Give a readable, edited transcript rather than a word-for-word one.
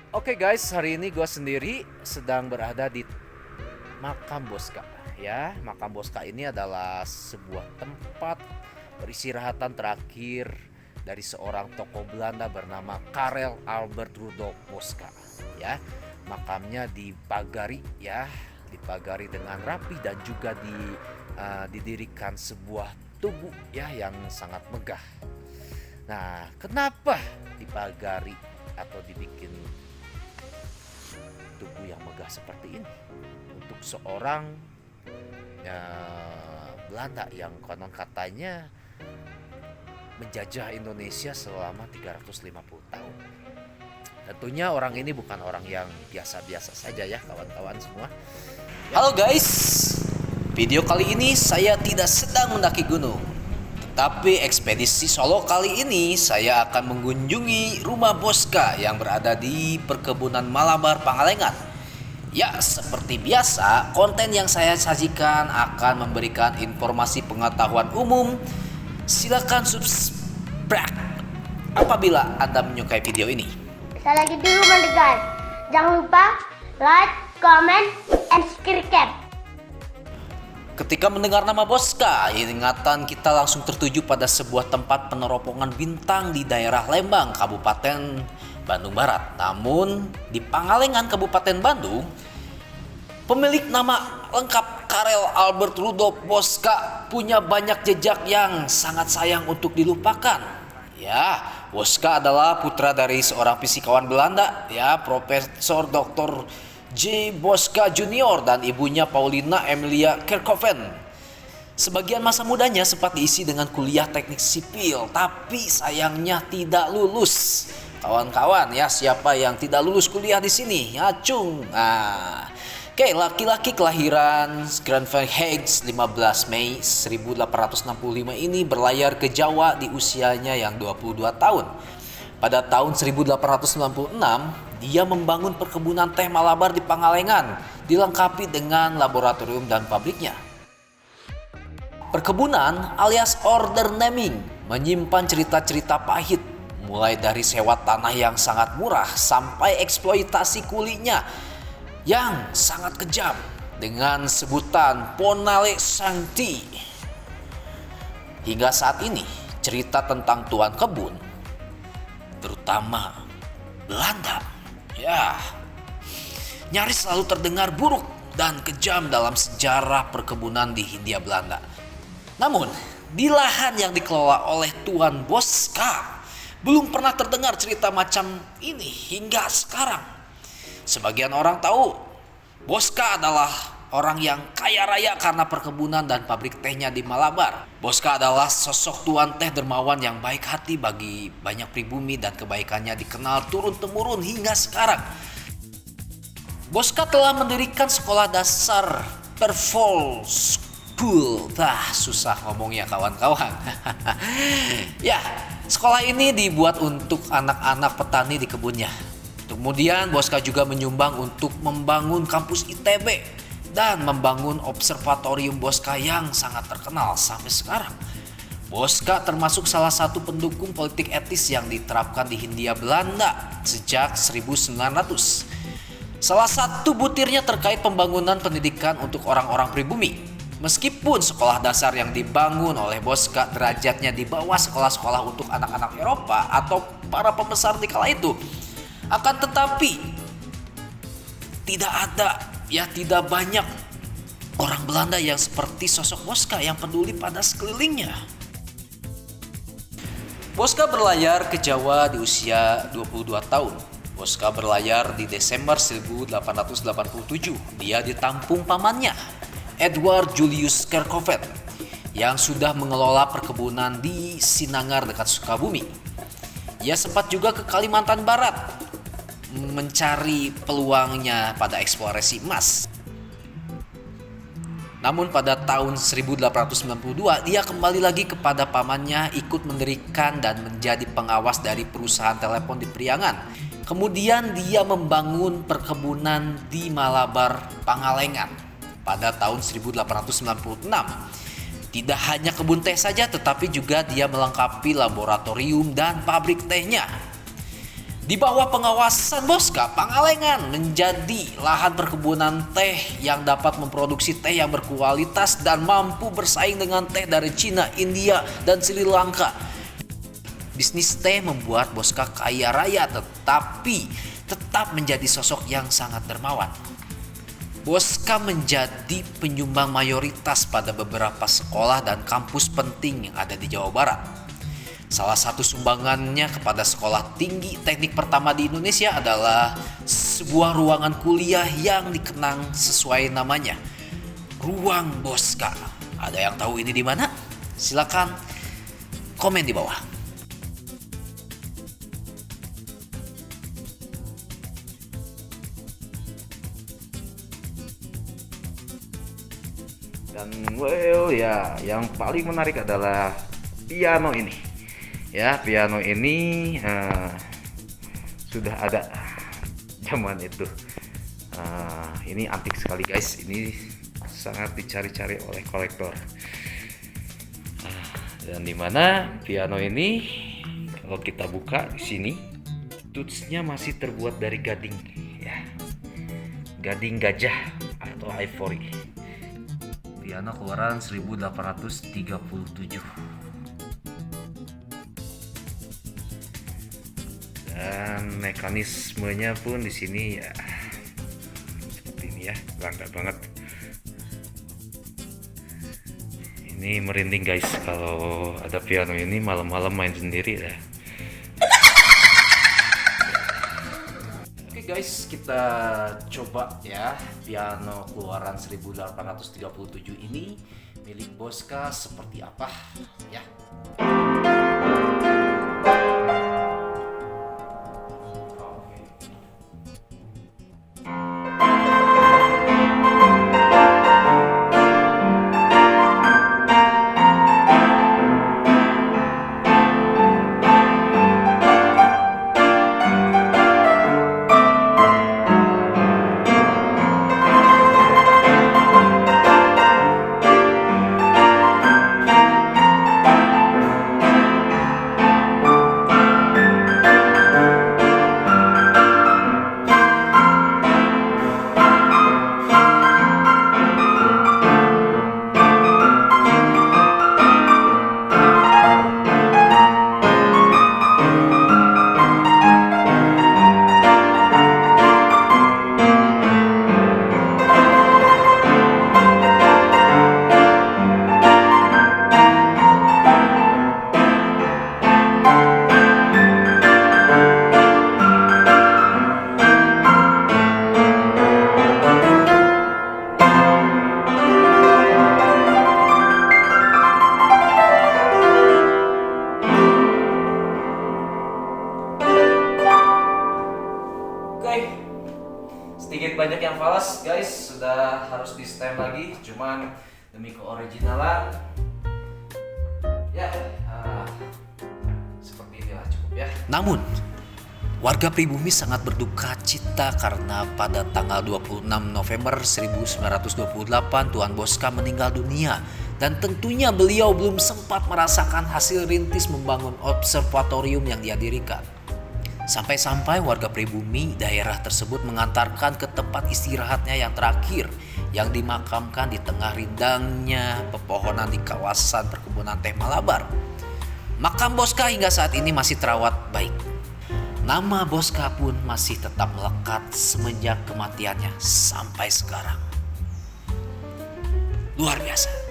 Oke guys, hari ini gue sendiri sedang berada di Makam Bosca. Ya, Makam Bosca ini adalah sebuah tempat peristirahatan terakhir dari seorang tokoh Belanda bernama Karel Albert Rudolf Bosca. Ya, makamnya dipagari ya, dipagari dengan rapi dan juga didirikan sebuah tugu ya yang sangat megah. Nah, kenapa dipagari atau dibikin tubuh yang megah seperti ini untuk seorang Belanda yang konon katanya menjajah Indonesia selama 350 tahun. Tentunya orang ini bukan orang yang biasa-biasa saja ya kawan-kawan semua. Halo guys, video kali ini saya tidak sedang mendaki gunung, tetapi ekspedisi solo kali ini saya akan mengunjungi rumah Bosca yang berada di perkebunan Malabar, Pangalengan. Ya, seperti biasa, konten yang saya sajikan akan memberikan informasi pengetahuan umum. Silakan subscribe apabila Anda menyukai video ini. Saya lagi dulu mendengar. Jangan lupa like, comment, and subscribe. Ketika mendengar nama Bosca, ingatan kita langsung tertuju pada sebuah tempat peneropongan bintang di daerah Lembang, Kabupaten Bandung Barat. Namun, di Pangalengan, Kabupaten Bandung, pemilik nama lengkap Karel Albert Rudolf Bosca punya banyak jejak yang sangat sayang untuk dilupakan. Ya, Bosca adalah putra dari seorang fisikawan Belanda, ya, Profesor Dr. J. Bosca Junior dan ibunya Paulina Emilia Kerkhoven. Sebagian masa mudanya sempat diisi dengan kuliah teknik sipil, tapi sayangnya tidak lulus. Kawan-kawan ya, siapa yang tidak lulus kuliah di sini? Acung. Oke, laki-laki kelahiran Grandverheijs 15 Mei 1865 ini berlayar ke Jawa di usianya yang 22 tahun. Pada tahun 1896, dia membangun perkebunan teh Malabar di Pangalengan, dilengkapi dengan laboratorium dan pabriknya. Perkebunan alias order naming menyimpan cerita-cerita pahit, mulai dari sewa tanah yang sangat murah sampai eksploitasi kulinya yang sangat kejam dengan sebutan Ponale Sancti. Hingga saat ini, cerita tentang tuan kebun, terutama Belanda, ya, nyaris selalu terdengar buruk dan kejam dalam sejarah perkebunan di Hindia Belanda. Namun, di lahan yang dikelola oleh Tuan Bosca, belum pernah terdengar cerita macam ini hingga sekarang. Sebagian orang tahu, Bosca adalah orang yang kaya raya karena perkebunan dan pabrik tehnya di Malabar. Bosca adalah sosok tuan teh dermawan yang baik hati bagi banyak pribumi dan kebaikannya dikenal turun-temurun hingga sekarang. Bosca telah mendirikan sekolah dasar Pervol School. Susah ngomongnya kawan-kawan. Ya, sekolah ini dibuat untuk anak-anak petani di kebunnya. Kemudian Bosca juga menyumbang untuk membangun kampus ITB dan membangun observatorium Bosca yang sangat terkenal sampai sekarang. Bosca termasuk salah satu pendukung politik etis yang diterapkan di Hindia Belanda sejak 1900. Salah satu butirnya terkait pembangunan pendidikan untuk orang-orang pribumi. Meskipun sekolah dasar yang dibangun oleh Bosca derajatnya di bawah sekolah-sekolah untuk anak-anak Eropa atau para pembesar di kala itu, akan tetapi tidak banyak orang Belanda yang seperti sosok Bosca yang peduli pada sekelilingnya. Bosca berlayar ke Jawa di usia 22 tahun. Bosca berlayar di Desember 1887. Dia ditampung pamannya, Edward Julius Kerkhoven, yang sudah mengelola perkebunan di Sinangar dekat Sukabumi. Ia sempat juga ke Kalimantan Barat mencari peluangnya pada eksplorasi emas. Namun pada tahun 1892 dia kembali lagi kepada pamannya, ikut mendirikan dan menjadi pengawas dari perusahaan telepon di Priangan. Kemudian dia membangun perkebunan di Malabar, Pangalengan pada tahun 1896. Tidak hanya kebun teh saja, tetapi juga dia melengkapi laboratorium dan pabrik tehnya. Di bawah pengawasan Boska, Pangalengan menjadi lahan perkebunan teh yang dapat memproduksi teh yang berkualitas dan mampu bersaing dengan teh dari Cina, India, dan Sri Lanka. Bisnis teh membuat Boska kaya raya, tetapi tetap menjadi sosok yang sangat dermawan. Boska menjadi penyumbang mayoritas pada beberapa sekolah dan kampus penting yang ada di Jawa Barat. Salah satu sumbangannya kepada sekolah tinggi teknik pertama di Indonesia adalah sebuah ruangan kuliah yang dikenang sesuai namanya, Ruang Boska. Ada yang tahu ini di mana? Silakan komen di bawah. Dan ya, yang paling menarik adalah piano ini. Ya, piano ini sudah ada zaman itu. Ini antik sekali guys. Ini sangat dicari-cari oleh kolektor. Dan dimana piano ini, kalau kita buka di sini, tutsnya masih terbuat dari gading, ya, gading gajah atau ivory. Piano keluaran 1837. Dan mekanismenya pun di sini ya seperti ini ya, bangga banget. Ini merinding guys kalau ada piano ini malam-malam main sendiri ya. Oke guys, kita coba ya piano keluaran 1837 ini milik Boska seperti apa ya. Sedikit banyak yang falas guys, sudah harus di stem lagi, cuman demi keoriginalan ya seperti inilah cukup ya. Namun warga pribumi sangat berduka cita karena pada tanggal 26 November 1928 Tuan Boska meninggal dunia, dan tentunya beliau belum sempat merasakan hasil rintis membangun observatorium yang dia dirikan. Sampai-sampai warga pribumi daerah tersebut mengantarkan ke tempat istirahatnya yang terakhir, yang dimakamkan di tengah rindangnya pepohonan di kawasan perkebunan teh Malabar. Makam Boska hingga saat ini masih terawat baik. Nama Boska pun masih tetap melekat semenjak kematiannya sampai sekarang. Luar biasa.